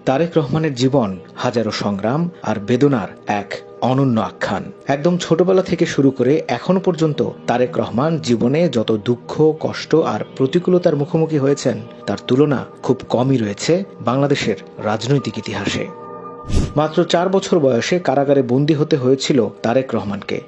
তারেক রহমানের জীবন হাজারো সংগ্রাম আর বেদনার এক অনন্য আখ্যান। একদম ছোটবেলা থেকে শুরু করে এখনো পর্যন্ত তারেক রহমান জীবনে যত দুঃখ, কষ্ট আর প্রতিকূলতার মুখোমুখি হয়েছেন তার তুলনা খুব কমই রয়েছে বাংলাদেশের রাজনৈতিক ইতিহাসে। মাত্র 4 বছর বয়সে কারাগারে বন্দী হতে হয়েছিল তারেক রহমানকে।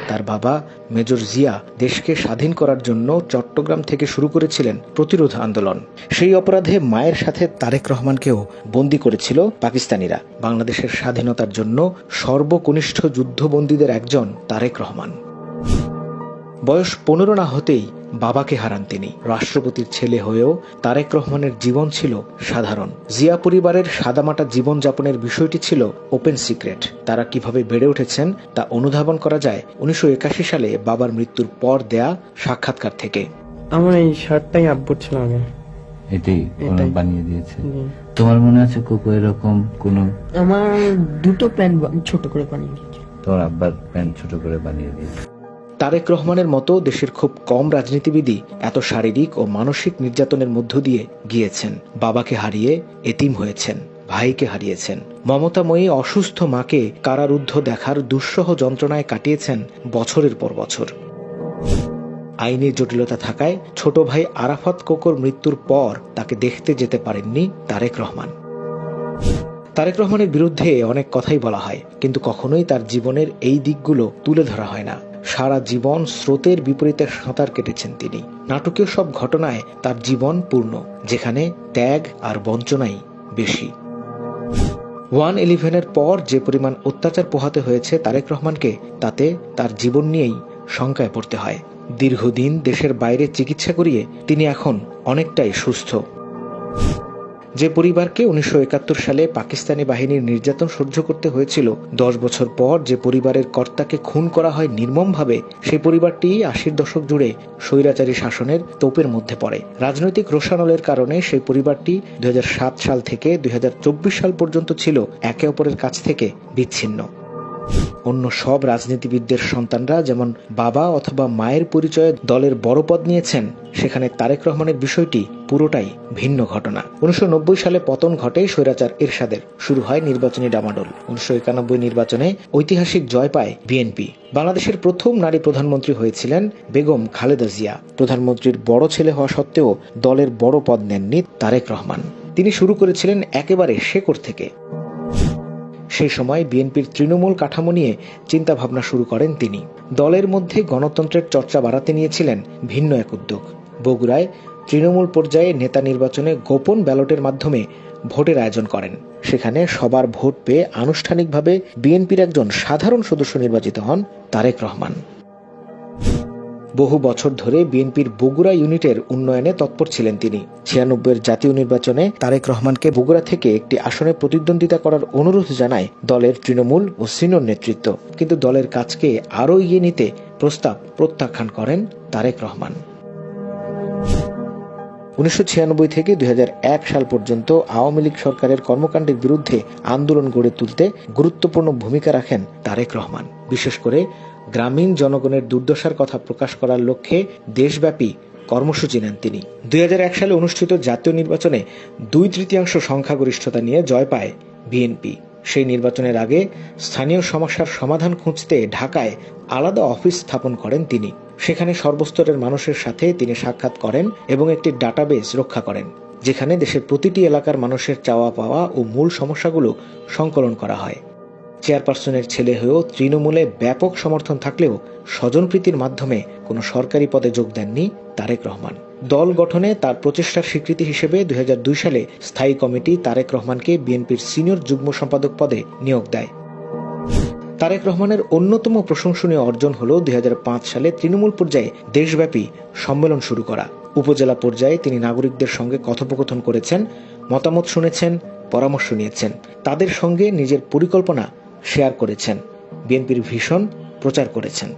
তার বাবা মেজর জিয়া দেশকে স্বাধীন করার জন্য চট্টগ্রাম থেকে শুরু করেছিলেন প্রতিরোধ আন্দোলন। সেই অপরাধে মায়ের সাথে তারেক রহমানকেও বন্দী করেছিল পাকিস্তানিরা। বাংলাদেশের স্বাধীনতার জন্য সর্বকনিষ্ঠ যুদ্ধবন্দীদের একজন তারেক রহমান। বয়স 15 না হতেই বাবাকে হারান তিনি। রাষ্ট্রপতির ছেলে হয়েও তারেক রহমানের জীবন ছিল সাধারণ। জিয়া পরিবারের সাদামাটা জীবন যাপনের বিষয়টি ছিল ওপেন সিক্রেট। তারা কিভাবে বেড়ে উঠেছেন তা অনুধাবন করা যায় 1981 সালে বাবার মৃত্যুর পর দেয়া সাক্ষাৎকার থেকে। আমার এই শার্টটাই আব্বুর ছিল আগে, এটাই বানিয়ে দিয়েছে। তোমার মনে আছে কোকো এরকম কোন? আমার দুটো প্যান্ট ছোট করে বানিয়ে দিয়েছে। তোমার আব্বার প্যান্ট ছোট করে বানিয়ে দিয়েছে। তারেক রহমানের মতো দেশের খুব কম রাজনীতিবিদই এত শারীরিক ও মানসিক নির্যাতনের মধ্য দিয়ে গিয়েছেন। বাবাকে হারিয়ে এতিম হয়েছেন, ভাইকে হারিয়েছেন, মমতাময়ী অসুস্থ মাকে কারারুদ্ধ দেখার দুঃসহ যন্ত্রণায় কাটিয়েছেন বছরের পর বছর। আইনের জটিলতা থাকায় ছোট ভাই আরাফাত কোকোর মৃত্যুর পর তাকে দেখতে যেতে পারেননি তারেক রহমান। তারেক রহমানের বিরুদ্ধে অনেক কথাই বলা হয়, কিন্তু কখনোই তার জীবনের এই দিকগুলো তুলে ধরা হয় না। সারা জীবন স্রোতের বিপরীতে সাঁতার কেটেছেন তিনি। নাটকীয় সব ঘটনায় তার জীবন পূর্ণ, যেখানে ত্যাগ আর বঞ্চনাই বেশি। 1/11-এর পর যে পরিমাণ অত্যাচার পোহাতে হয়েছে তারেক রহমানকে, তাতে তার জীবন নিয়েই শঙ্কায় পড়তে হয়। দীর্ঘদিন দেশের বাইরে চিকিৎসা করিয়ে তিনি এখন অনেকটাই সুস্থ। যে পরিবারকে 1971 সালে পাকিস্তানি বাহিনীর নির্যাতন সহ্য করতে হয়েছিল, 10 বছর পর যে পরিবারের কর্তাকে খুন করা হয় নির্মমভাবে, সেই পরিবারটি 80-র দশক জুড়ে স্বৈরাচারী শাসনের তোপের মধ্যে পড়ে। রাজনৈতিক রোষানলের কারণে সেই পরিবারটি 2007 সাল থেকে 2024 সাল পর্যন্ত ছিল একে অপরের কাছ থেকে বিচ্ছিন্ন। অন্য সব রাজনীতিবিদদের সন্তানরা যেমন বাবা অথবা মায়ের পরিচয়ে দলের বড় পদ নিয়েছেন, সেখানে তারেক রহমানের বিষয়টি পুরোটাই ভিন্ন ঘটনা। 1990 সালে পতন ঘটে স্বৈরাচার এরশাদের। শুরু হয় নির্বাচনী ডামাডোল। 1991 নির্বাচনে ঐতিহাসিক জয় পায় বিএনপি। বাংলাদেশের প্রথম নারী প্রধানমন্ত্রী হয়েছিলেন বেগম খালেদা জিয়া। প্রধানমন্ত্রীর বড় ছেলে হওয়া সত্ত্বেও দলের বড় পদ নেননি তারেক রহমান। তিনি শুরু করেছিলেন একেবারে শেকড় থেকে। সেই সময় বিএনপির তৃণমূল কাঠামো নিয়ে চিন্তা ভাবনা শুরু করেন তিনি। দলের মধ্যে গণতন্ত্রের চর্চা বাড়াতে নিয়েছিলেন ভিন্ন এক উদ্যোগ। বগুড়ায় তৃণমূল পর্যায়ে নেতা নির্বাচনে গোপন ব্যালটের মাধ্যমে ভোটের আয়োজন করেন। সেখানে সবার ভোট পেয়ে আনুষ্ঠানিকভাবে বিএনপির একজন সাধারণ সদস্য নির্বাচিত হন তারেক রহমান। বহু বছর ধরে বিএনপির বগুড়া ইউনিটের উন্নয়নে তৎপর ছিলেন তিনি। 96-এর জাতীয় নির্বাচনে তারেক রহমানকে বগুড়া থেকে একটি আসনে প্রতিদ্বন্দ্বিতা করার অনুরোধ জানায় দলের তৃণমূল ও সিনিয়র নেতৃত্ব, কিন্তু দলের কাজকে আরও এগিয়ে নিতে প্রস্তাব প্রত্যাখ্যান করেন তারেক রহমান। 1996 থেকে 2001 সাল পর্যন্ত আওয়ামী লীগ সরকারের কর্মকাণ্ডের বিরুদ্ধে আন্দোলন গড়ে তুলতে গুরুত্বপূর্ণ ভূমিকা রাখেন তারেক রহমান। বিশেষ করে গ্রামীণ জনগণের দুর্দশার কথা প্রকাশ করার লক্ষ্যে দেশব্যাপী কর্মসূচি নেন তিনি। 2001 সালে অনুষ্ঠিত জাতীয় নির্বাচনে 2/3 সংখ্যাগরিষ্ঠতা নিয়ে জয় পায় বিএনপি। সেই নির্বাচনের আগে স্থানীয় সমস্যার সমাধান খুঁজতে ঢাকায় আলাদা অফিস স্থাপন করেন তিনি। সেখানে সর্বস্তরের মানুষের সাথে তিনি সাক্ষাৎ করেন এবং একটি ডাটাবেস রক্ষা করেন, যেখানে দেশের প্রতিটি এলাকার মানুষের চাওয়া পাওয়া ও মূল সমস্যাগুলো সংকলন করা হয়। চেয়ারপারসনের ছেলে হয়েও তৃণমূলে ব্যাপক সমর্থন থাকলেও স্বজনপ্রীতির মাধ্যমে কোনো সরকারি পদে যোগ দেননি তারেক রহমান। দল গঠনে তার প্রচেষ্টার স্বীকৃতি হিসেবে 2002 সালে স্থায়ী কমিটি তারেক রহমানকে বিএনপির সিনিয়র যুগ্ম সম্পাদক পদে নিয়োগ দেয়। তারেক রহমানের অন্যতম প্রশংসনীয় অর্জন হল 2005 সালে তৃণমূল পর্যায়ে দেশব্যাপী সম্মেলন শুরু করা। উপজেলা পর্যায়ে তিনি নাগরিকদের সঙ্গে কথোপকথন করেছেন, মতামত শুনেছেন, পরামর্শ নিয়েছেন, তাদের সঙ্গে নিজের পরিকল্পনা শেয়ার করেছেন, বিএনপির ভিশন প্রচার করেছেন।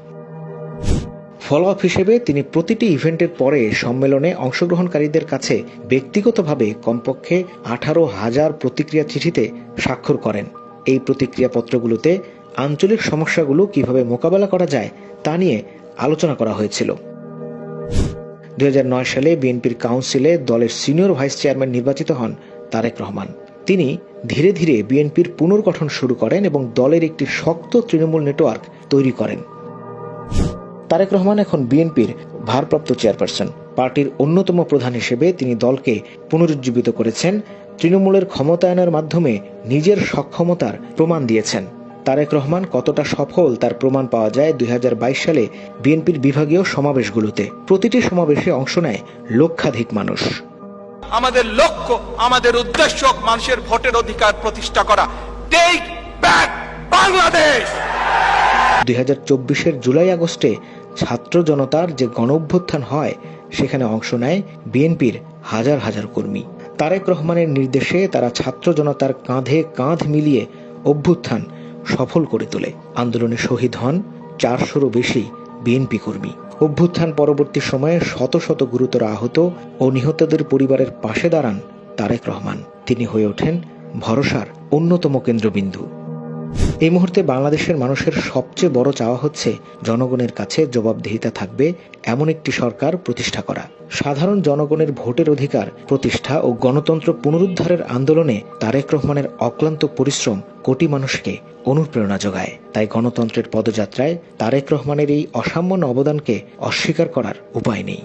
ফলো আপ হিসেবে তিনি প্রতিটি ইভেন্টের পরে সম্মেলনে অংশগ্রহণকারীদের কাছে ব্যক্তিগতভাবে কমপক্ষে 18,000 প্রতিক্রিয়া চিঠিতে স্বাক্ষর করেন। এই প্রতিক্রিয়া পত্রগুলোতে আঞ্চলিক সমস্যাগুলো কিভাবে মোকাবেলা করা যায় তা নিয়ে আলোচনা করা হয়েছিল। 2009 সালে বিএনপির কাউন্সিলে দলের সিনিয়র ভাইস চেয়ারম্যান নির্বাচিত হন তারেক রহমান। তিনি ধীরে ধীরে বিএনপির পুনর্গঠন শুরু করেন এবং দলের একটি শক্ত তৃণমূল নেটওয়ার্ক তৈরি করেন। তারেক রহমান এখন বিএনপির ভারপ্রাপ্ত চেয়ারপারসন। পার্টির অন্যতম প্রধান হিসেবে তিনি দলকে পুনরুজ্জীবিত করেছেন, তৃণমূলের ক্ষমতায়নের মাধ্যমে নিজের সক্ষমতার প্রমাণ দিয়েছেন। তারেক রহমান কতটা সফল তার প্রমাণ পাওয়া যায় 2022 সালে বিএনপির বিভাগীয় সমাবেশগুলোতে। প্রতিটি সমাবেশে অংশ নেয় লক্ষাধিক মানুষ। আমাদের লক্ষ্য, আমাদের উদ্দেশ্য মানুষের ভোটের অধিকার প্রতিষ্ঠা করা। Take back Bangladesh. 2024-এর জুলাই আগস্টে ছাত্র জনতার যে গণঅভ্যুত্থান হয়, সেখানে অংশ নেয় বিএনপির হাজার হাজার কর্মী। তারেক রহমানের নির্দেশে তারা ছাত্র জনতার কাঁধে কাঁধ মিলিয়ে অভ্যুত্থান সফল করে তোলে। আন্দোলনে শহীদ হন 400-রও বেশি বিএনপি কর্মী। অভ্যুত্থান পরবর্তী সময়ে শত শত গুরুতর আহত ও নিহতদের পরিবারের পাশে দাঁড়ান তারেক রহমান। তিনি হয়ে ওঠেন ভরসার অন্যতম কেন্দ্রবিন্দু। এই মুহূর্তে বাংলাদেশের মানুষের সবচেয়ে বড় চাওয়া হচ্ছে জনগণের কাছে জবাবদিহিতা থাকবে এমন একটি সরকার প্রতিষ্ঠা করা। সাধারণ জনগণের ভোটের অধিকার প্রতিষ্ঠা ও গণতন্ত্র পুনরুদ্ধারের আন্দোলনে তারেক রহমানের অক্লান্ত পরিশ্রম কোটি মানুষকে অনুপ্রেরণা যোগায়। তাই গণতন্ত্রের পদযাত্রায় তারেক রহমানের এই অসামান্য অবদানকে অস্বীকার করার উপায় নেই।